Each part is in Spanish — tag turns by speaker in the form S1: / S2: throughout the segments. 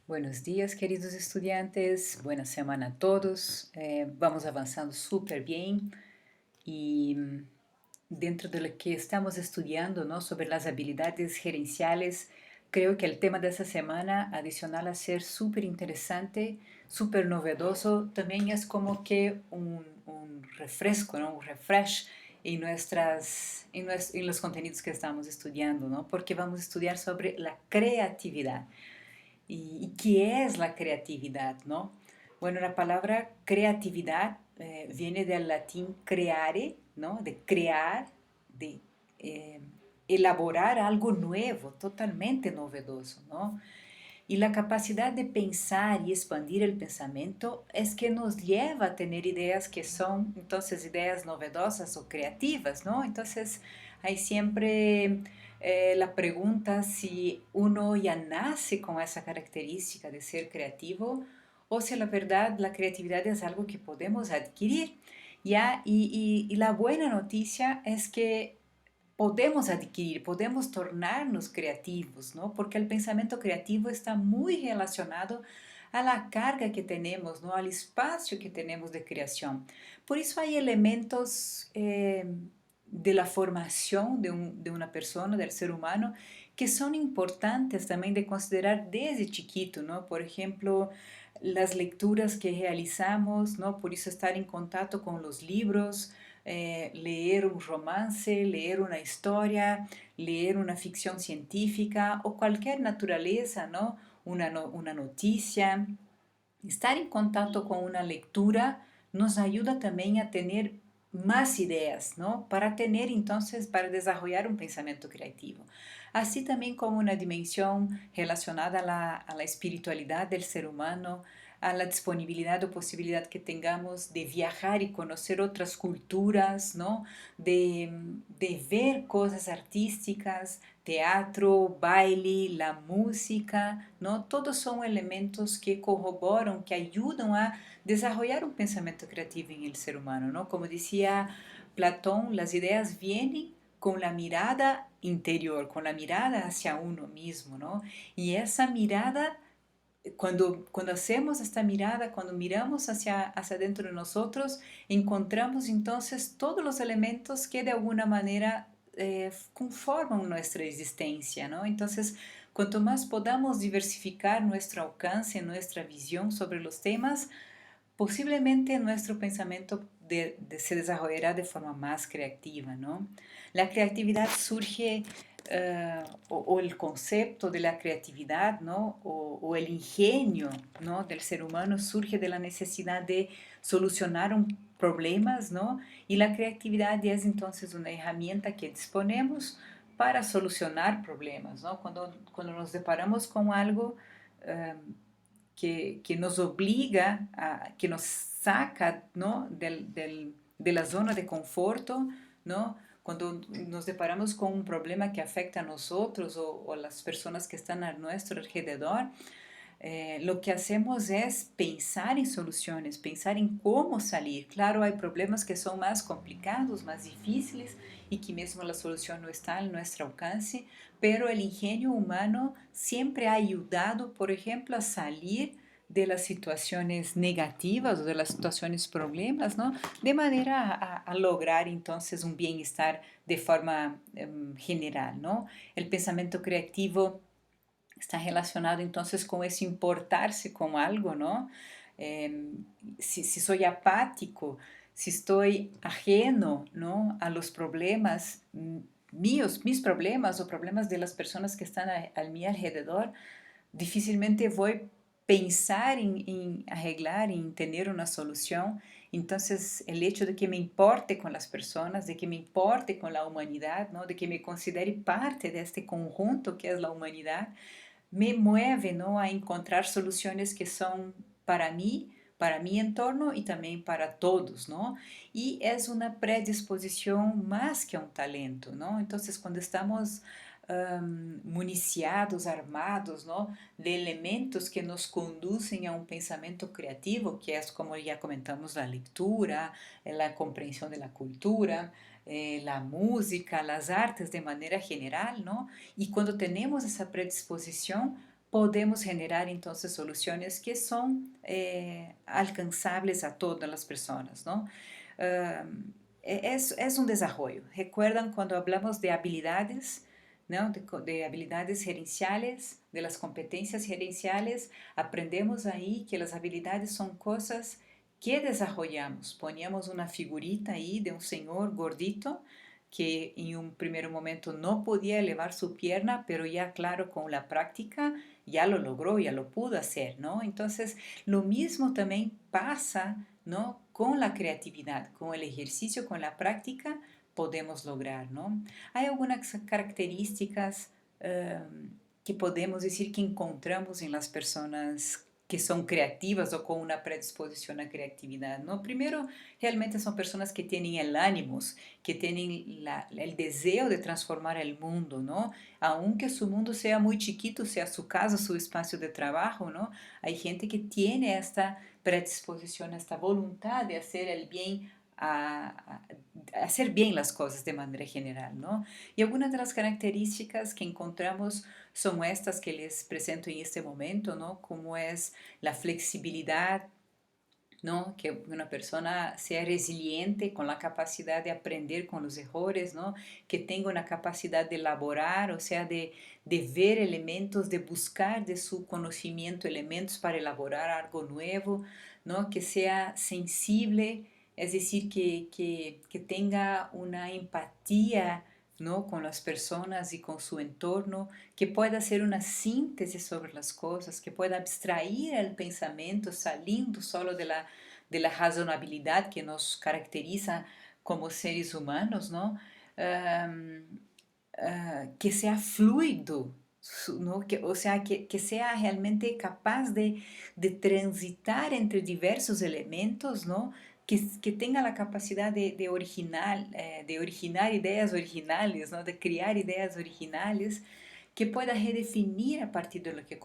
S1: Buenos días, queridos estudiantes. Buena semana a todos. Vamos avanzando súper bien y dentro de lo que estamos estudiando, ¿no? Sobre las habilidades gerenciales, creo que el tema de esta semana, adicional a ser súper interesante, súper novedoso, también es como que un refresco, ¿no? Un refresh en los contenidos que estamos estudiando, ¿no? Porque vamos a estudiar sobre la creatividad. ¿Y qué es la creatividad, no? Bueno, la palabra creatividad viene del latín creare, ¿no? De crear, de eh, elaborar algo nuevo, totalmente novedoso, ¿no? Y la capacidad de pensar y expandir el pensamiento es que nos lleva a tener ideas que son entonces ideas novedosas o creativas, ¿no? Entonces hay siempre la pregunta si uno ya nace con esa característica de ser creativo o si la verdad la creatividad es algo que podemos adquirir. ¿Ya? Y la buena noticia es que podemos adquirir, podemos tornarnos creativos, ¿no? Porque el pensamiento creativo está muy relacionado a la carga que tenemos, ¿no? Al espacio que tenemos de creación. Por eso hay elementos de la formación de una persona, del ser humano, que son importantes también de considerar desde chiquito, ¿no? Por ejemplo, las lecturas que realizamos, ¿no? Por eso estar en contacto con los libros, leer un romance, leer una historia, leer una ficción científica o cualquier naturaleza, ¿no? Una noticia. Estar en contacto con una lectura nos ayuda también a tener más ideas, ¿no? Para tener entonces, para desarrollar un pensamiento creativo. Así también como una dimensión relacionada a la espiritualidad del ser humano, a la disponibilidad o posibilidad que tengamos de viajar y conocer otras culturas, ¿no? De ver cosas artísticas, teatro, baile, la música, ¿no? Todos son elementos que corroboran, que ayudan a desarrollar un pensamiento creativo en el ser humano, ¿no? Como decía Platón, las ideas vienen con la mirada interior, con la mirada hacia uno mismo, ¿no? Y esa mirada cuando hacemos esta mirada, cuando miramos hacia dentro de nosotros, encontramos entonces todos los elementos que de alguna manera conforman nuestra existencia, ¿no? Entonces, cuanto más podamos diversificar nuestro alcance, nuestra visión sobre los temas, posiblemente nuestro pensamiento se desarrollará de forma más creativa, ¿no? La creatividad surge, o el concepto de la creatividad, ¿no? O el ingenio, ¿no? Del ser humano surge de la necesidad de solucionar problemas, ¿no? Y la creatividad es entonces una herramienta que disponemos para solucionar problemas, ¿no? Cuando nos deparamos con algo, eh, que nos obliga, que nos saca, ¿no? De la zona de conforto, ¿no? Cuando nos deparamos con un problema que afecta a nosotros o a las personas que están a nuestro alrededor, lo que hacemos es pensar en soluciones, pensar en cómo salir. Claro, hay problemas que son más complicados, más difíciles y que mesmo la solución no está al nuestro alcance, pero el ingenio humano siempre ha ayudado, por ejemplo, a salir de las situaciones negativas o de las situaciones problemas, ¿no? De manera a lograr entonces un bienestar de forma general, ¿no? El pensamiento creativo está relacionado entonces con ese importarse con algo, ¿no? Eh, si soy apático, si estoy ajeno, ¿no? A los problemas míos, mis problemas o problemas de las personas que están a mi alrededor, difícilmente voy a pensar en arreglar, en tener una solución. Entonces, el hecho de que me importe con las personas, de que me importe con la humanidad, ¿no? De que me considere parte de este conjunto que es la humanidad, me mueve, ¿no? A encontrar soluciones que son para mi entorno y también para todos, ¿no? Y es una predisposición más que un talento, ¿no? Entonces, cuando estamos municiados, armados, ¿no? De elementos que nos conducen a un pensamiento creativo, que es como ya comentamos, la lectura, la comprensión de la cultura, la música, las artes de manera general, ¿no? Y cuando tenemos esa predisposición, podemos generar entonces soluciones que son alcanzables a todas las personas, ¿no? Es un desarrollo. ¿Recuerdan cuando hablamos de habilidades, ¿no? De habilidades gerenciales, de las competencias gerenciales? Aprendemos ahí que las habilidades son cosas que desarrollamos. Poníamos una figurita ahí de un señor gordito que en un primer momento no podía elevar su pierna, pero ya claro, con la práctica ya lo logró, ya lo pudo hacer, ¿no? Entonces, lo mismo también pasa, ¿no? Con la creatividad, con el ejercicio, con la práctica, podemos lograr, ¿no? Hay algunas características eh, que podemos decir que encontramos en las personas que son creativas o con una predisposición a creatividad, ¿no? Primero, realmente son personas que tienen el ánimo, que tienen el deseo de transformar el mundo, ¿no? Aunque su mundo sea muy chiquito, sea su casa, su espacio de trabajo, ¿no? Hay gente que tiene esta predisposición, esta voluntad de hacer el bien, a hacer bien las cosas de manera general, ¿no? Y algunas de las características que encontramos son estas que les presento en este momento, ¿no? Como es la flexibilidad, ¿no? Que una persona sea resiliente con la capacidad de aprender con los errores, ¿no? Que tenga una capacidad de elaborar, o sea, de ver elementos, de buscar de su conocimiento elementos para elaborar algo nuevo, ¿no? Que sea sensible, es decir, que tenga una empatía, ¿no? Con las personas y con su entorno, que pueda hacer una síntesis sobre las cosas, que pueda abstraer el pensamiento saliendo solo de la razonabilidad que nos caracteriza como seres humanos, ¿no? Um, que sea fluido, ¿no? O sea, que sea realmente capaz de transitar entre diversos elementos, ¿no? Que tenga la capacidad de originar ideas originales, ¿no? De crear ideas originales, que pueda redefinir a partir de lo que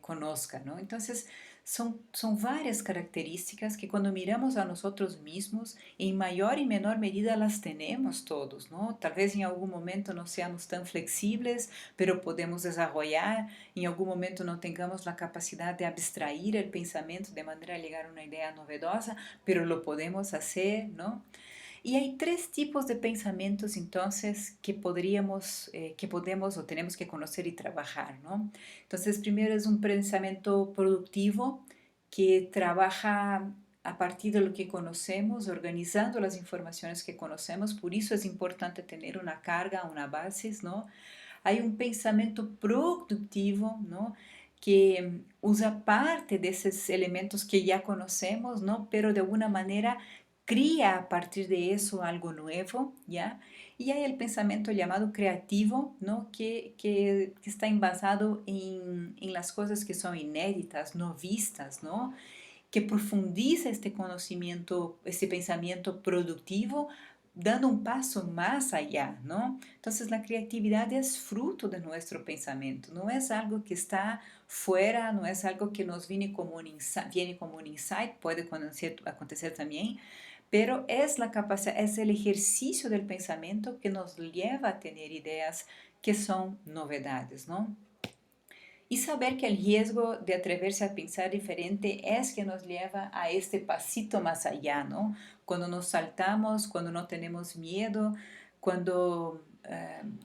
S1: conozca, ¿no? Entonces, son varias características que cuando miramos a nosotros mismos, en mayor y menor medida las tenemos todos, ¿no? Tal vez en algún momento no seamos tan flexibles, pero podemos desarrollar, en algún momento no tengamos la capacidad de abstraer el pensamiento de manera a llegar a una idea novedosa, pero lo podemos hacer, ¿no? Y hay tres tipos de pensamientos entonces que podemos o tenemos que conocer y trabajar, ¿no? Entonces, primero es un pensamiento productivo que trabaja a partir de lo que conocemos, organizando las informaciones que conocemos, por eso es importante tener una carga, una base, ¿no? Hay un pensamiento productivo, ¿no? Que usa parte de esos elementos que ya conocemos, ¿no? Pero de alguna manera cría a partir de eso algo nuevo, ¿ya? Y hay el pensamiento llamado creativo, ¿no? Que está embasado en las cosas que son inéditas, no vistas, ¿no? Que profundiza este conocimiento, este pensamiento productivo, dando un paso más allá, ¿no? Entonces la creatividad es fruto de nuestro pensamiento, no es algo que está fuera, no es algo que nos viene como un insight, puede acontecer también, pero es la capacidad, es el ejercicio del pensamiento que nos lleva a tener ideas que son novedades, ¿no? Y saber que el riesgo de atreverse a pensar diferente es que nos lleva a este pasito más allá, ¿no? Cuando nos saltamos, cuando no tenemos miedo, cuando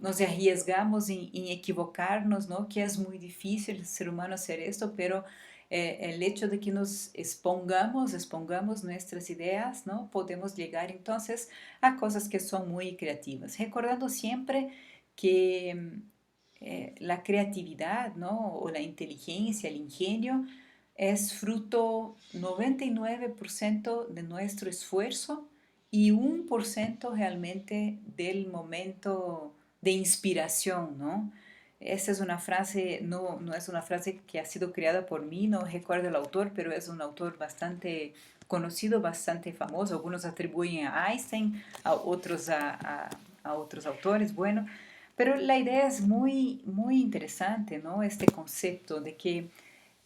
S1: nos arriesgamos en equivocarnos, ¿no? Que es muy difícil el ser humano hacer esto, pero el hecho de que nos expongamos nuestras ideas, ¿no? Podemos llegar entonces a cosas que son muy creativas. Recordando siempre que la creatividad, ¿no? O la inteligencia, el ingenio, es fruto 99% de nuestro esfuerzo y 1% realmente del momento de inspiración, ¿no? Esa es una frase, no es una frase que ha sido creada por mí, no recuerdo el autor, pero es un autor bastante conocido, bastante famoso. Algunos atribuyen a Einstein, a otros a otros autores. Bueno, pero la idea es muy interesante, ¿no? Este concepto de que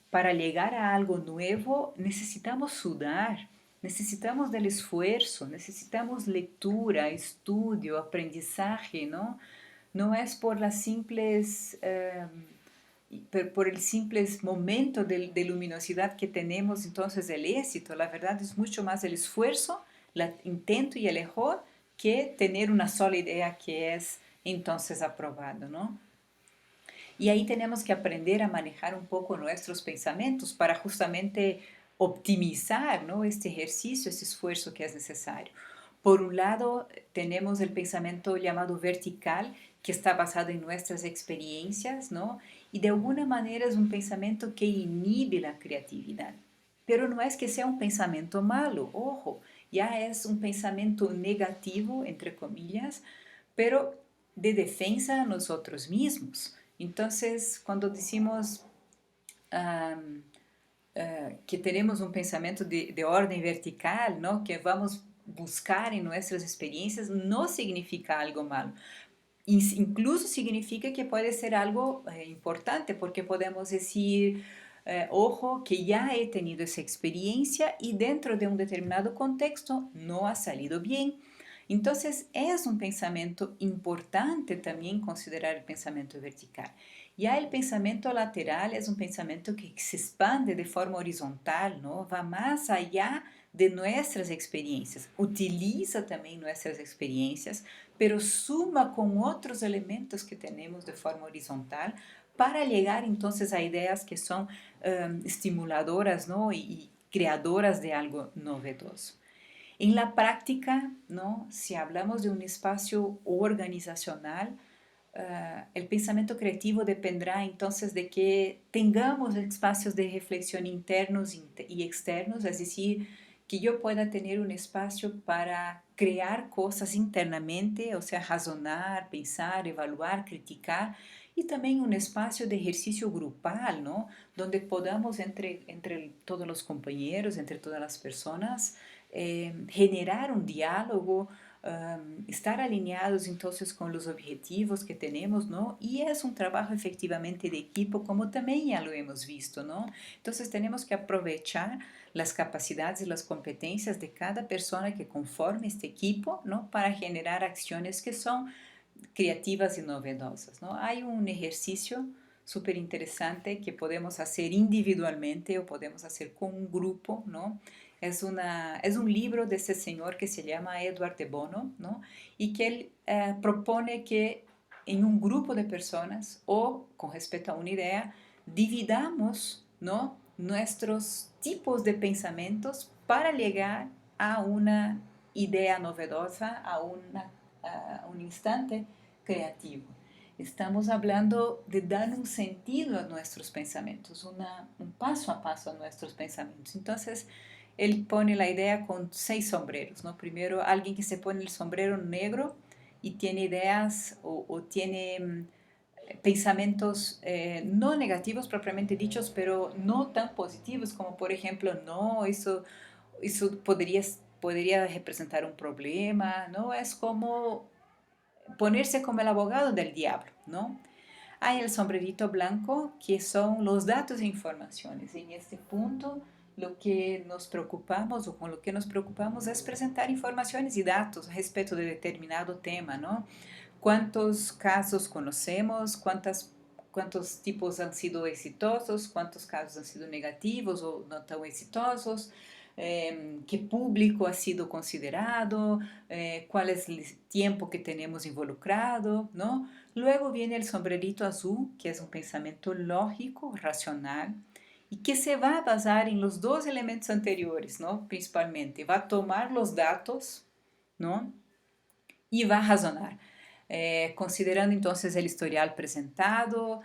S1: para llegar a algo nuevo necesitamos sudar, necesitamos del esfuerzo, necesitamos lectura, estudio, aprendizaje, ¿no? No es por las simples pero por el simple momento de luminosidad que tenemos, entonces el éxito, la verdad es mucho más el esfuerzo, el intento y el error que tener una sola idea que es entonces aprobado, ¿no? Y ahí tenemos que aprender a manejar un poco nuestros pensamientos para justamente optimizar, ¿no? Este ejercicio, este esfuerzo que es necesario. Por un lado, tenemos el pensamiento llamado vertical, que está basado en nuestras experiencias, ¿no? Y de alguna manera es un pensamiento que inhibe la creatividad. Pero no es que sea un pensamiento malo, ojo, ya es un pensamiento negativo, entre comillas, pero de defensa a nosotros mismos. Entonces, cuando decimos um, que tenemos un pensamiento de orden vertical, ¿no? Que vamos buscar en nuestras experiencias, no significa algo malo. Incluso significa que puede ser algo importante, porque podemos decir, ojo, que ya he tenido esa experiencia y dentro de un determinado contexto no ha salido bien. Entonces es un pensamiento importante también considerar el pensamiento vertical. Ya el pensamiento lateral es un pensamiento que se expande de forma horizontal, ¿no? Va más allá de nuestras experiencias, utiliza también nuestras experiencias, pero suma con otros elementos que tenemos de forma horizontal para llegar entonces a ideas que son estimuladoras, ¿no? Y creadoras de algo novedoso. En la práctica, ¿no? Si hablamos de un espacio organizacional, el pensamiento creativo dependerá entonces de que tengamos espacios de reflexión internos y externos, es decir, que yo pueda tener un espacio para crear cosas internamente, o sea, razonar, pensar, evaluar, criticar, y también un espacio de ejercicio grupal, ¿no? Donde podamos entre todos los compañeros, entre todas las personas, generar un diálogo, estar alineados entonces con los objetivos que tenemos, ¿no? Y es un trabajo efectivamente de equipo, como también ya lo hemos visto, ¿no? Entonces tenemos que aprovechar las capacidades y las competencias de cada persona que conforme este equipo, ¿no? Para generar acciones que son creativas y novedosas, ¿no? Hay un ejercicio súper interesante que podemos hacer individualmente o podemos hacer con un grupo, ¿no? Es un libro de ese señor que se llama Edward de Bono, ¿no? Y que él propone que en un grupo de personas o con respecto a una idea, dividamos, ¿no? Nuestros tipos de pensamientos para llegar a una idea novedosa, a un instante creativo. Estamos hablando de dar un sentido a nuestros pensamientos, un paso a paso a nuestros pensamientos. Entonces, él pone la idea con 6 sombreros, ¿no? Primero, alguien que se pone el sombrero negro y tiene ideas o tiene pensamientos no negativos propiamente dichos, pero no tan positivos como, por ejemplo, no, eso podría representar un problema, ¿no? Es como ponerse como el abogado del diablo, ¿no? Hay el sombrerito blanco, que son los datos e informaciones. En este punto, lo que nos preocupamos o con lo que nos preocupamos es presentar informaciones y datos respecto de determinado tema, ¿no? ¿Cuántos casos conocemos? ¿Cuántos tipos han sido exitosos? ¿Cuántos casos han sido negativos o no tan exitosos? ¿Qué público ha sido considerado? ¿Cuál es el tiempo que tenemos involucrado? ¿No? Luego viene el sombrerito azul, que es un pensamiento lógico, racional, y que se va a basar en los dos elementos anteriores, ¿no? Principalmente, va a tomar los datos, ¿no? Y va a razonar. Considerando entonces el historial presentado,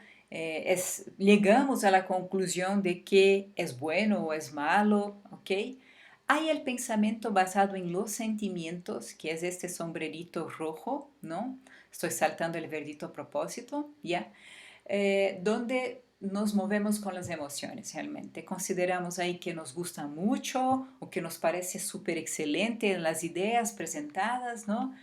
S1: llegamos a la conclusión de que es bueno o es malo, ¿ok? Hay el pensamiento basado en los sentimientos, que es este sombrerito rojo, ¿no? Estoy saltando el verdito a propósito, ¿ya? Donde nos movemos con las emociones realmente. Consideramos ahí que nos gusta mucho o que nos parece súper excelente las ideas presentadas, ¿no?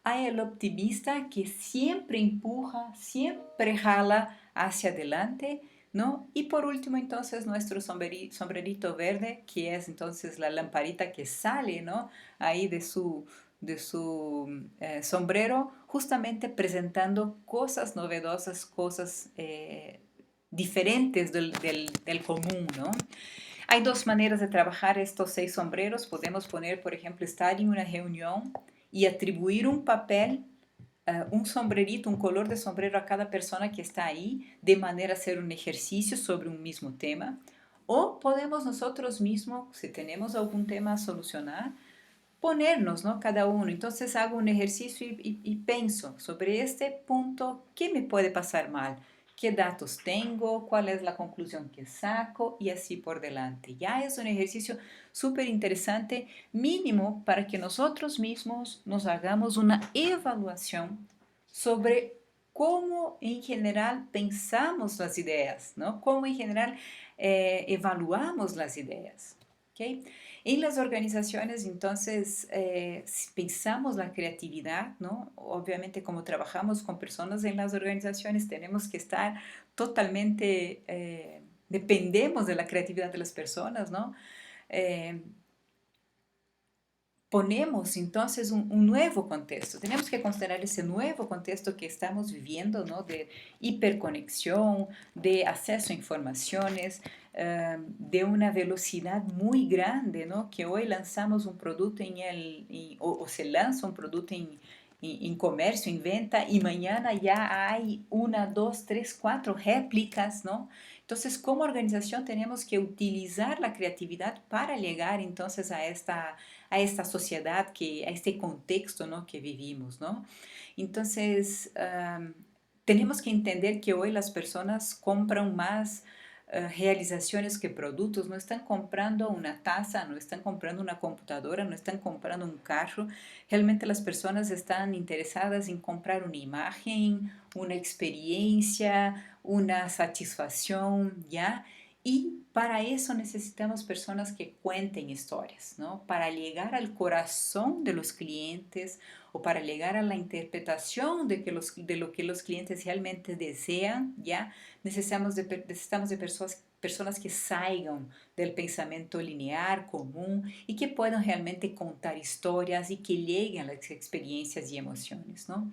S1: Hay el optimista que siempre empuja, siempre jala hacia adelante, ¿no? Y por último, entonces, nuestro sombrerito verde, que es entonces la lamparita que sale, ¿no? Ahí de su sombrero, justamente presentando cosas novedosas, cosas diferentes del común, ¿no? Hay dos maneras de trabajar estos 6 sombreros. Podemos poner, por ejemplo, estar en una reunión y atribuir un papel, un sombrerito, un color de sombrero a cada persona que está ahí, de manera a hacer un ejercicio sobre un mismo tema. O podemos nosotros mismos, si tenemos algún tema a solucionar, ponernos, ¿no? Cada uno. Entonces hago un ejercicio y pienso sobre este punto, ¿qué me puede pasar mal? ¿Qué datos tengo? ¿Cuál es la conclusión que saco? Y así por delante. Ya es un ejercicio súper interesante, mínimo para que nosotros mismos nos hagamos una evaluación sobre cómo en general pensamos las ideas, ¿no? Cómo en general evaluamos las ideas. ¿Okay? En las organizaciones, entonces, si pensamos la creatividad, ¿no? Obviamente, como trabajamos con personas en las organizaciones, tenemos que estar totalmente, dependemos de la creatividad de las personas, ¿no? Eh, Ponemos entonces un nuevo contexto. Tenemos que considerar ese nuevo contexto que estamos viviendo, ¿no? De hiperconexión, de acceso a informaciones, de una velocidad muy grande, ¿no? Que hoy lanzamos un producto o se lanza un producto en comercio, en venta, y mañana ya hay una, dos, tres, cuatro réplicas, ¿no? Entonces, como organización tenemos que utilizar la creatividad para llegar entonces a esta sociedad, a este contexto, ¿no? Que vivimos, ¿no? Entonces, tenemos que entender que hoy las personas compran más realizaciones que productos, no están comprando una taza, no están comprando una computadora, no están comprando un carro. Realmente las personas están interesadas en comprar una imagen, una experiencia, una satisfacción, ¿ya? Y para eso necesitamos personas que cuenten historias, ¿no? Para llegar al corazón de los clientes o para llegar a la interpretación de lo que los clientes realmente desean, ¿ya? Necesitamos de personas que salgan del pensamiento lineal, común, y que puedan realmente contar historias y que lleguen a las experiencias y emociones, ¿no?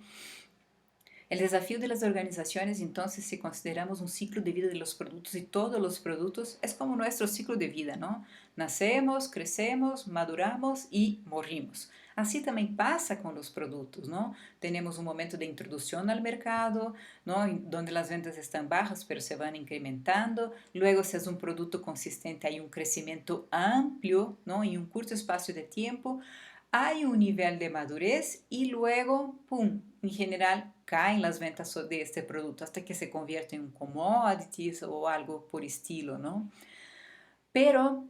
S1: El desafío de las organizaciones, entonces, si consideramos un ciclo de vida de los productos y todos los productos, es como nuestro ciclo de vida, ¿no? Nacemos, crecemos, maduramos y morimos. Así también pasa con los productos, ¿no? Tenemos un momento de introducción al mercado, ¿no? Donde las ventas están bajas, pero se van incrementando. Luego, si es un producto consistente, hay un crecimiento amplio, ¿no? En un corto espacio de tiempo. Hay un nivel de madurez y luego, ¡pum!, en general caen las ventas de este producto hasta que se convierte en un commodities o algo por estilo, ¿no? Pero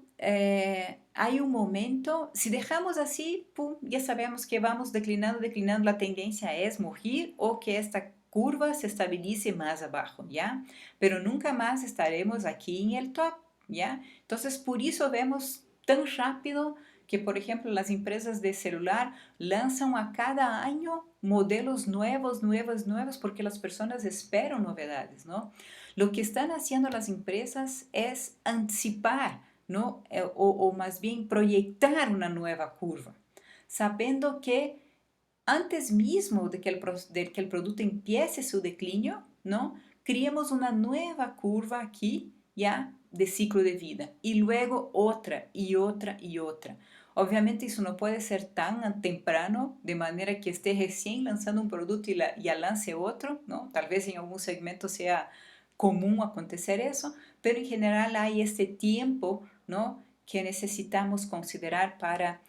S1: hay un momento, si dejamos así, ¡pum!, ya sabemos que vamos declinando, declinando, la tendencia es morir o que esta curva se estabilice más abajo, ¿ya? Pero nunca más estaremos aquí en el top, ¿ya? Entonces, por eso vemos tan rápido que, por ejemplo, las empresas de celular lanzan a cada año modelos nuevos, nuevos, nuevos, porque las personas esperan novedades, ¿no? Lo que están haciendo las empresas es anticipar, ¿no? O más bien proyectar una nueva curva, sabiendo que antes mismo de que el producto empiece su declinio, ¿no? Criemos una nueva curva aquí, ¿ya? De ciclo de vida. Y luego otra y otra y otra. Obviamente eso no puede ser tan temprano, de manera que esté recién lanzando un producto y ya lance otro, ¿no? Tal vez en algún segmento sea común acontecer eso, pero en general hay este tiempo, ¿no? Que necesitamos considerar para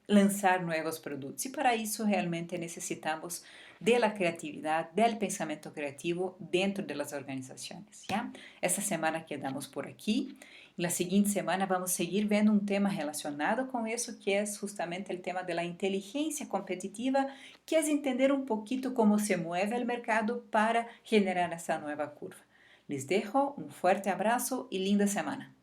S1: lanzar nuevos productos. Y para eso realmente necesitamos de la creatividad, del pensamiento creativo dentro de las organizaciones, ¿ya? Esta semana quedamos por aquí. En la siguiente semana vamos a seguir viendo un tema relacionado con eso, que es justamente el tema de la inteligencia competitiva, que es entender un poquito cómo se mueve el mercado para generar esa nueva curva. Les dejo un fuerte abrazo y linda semana.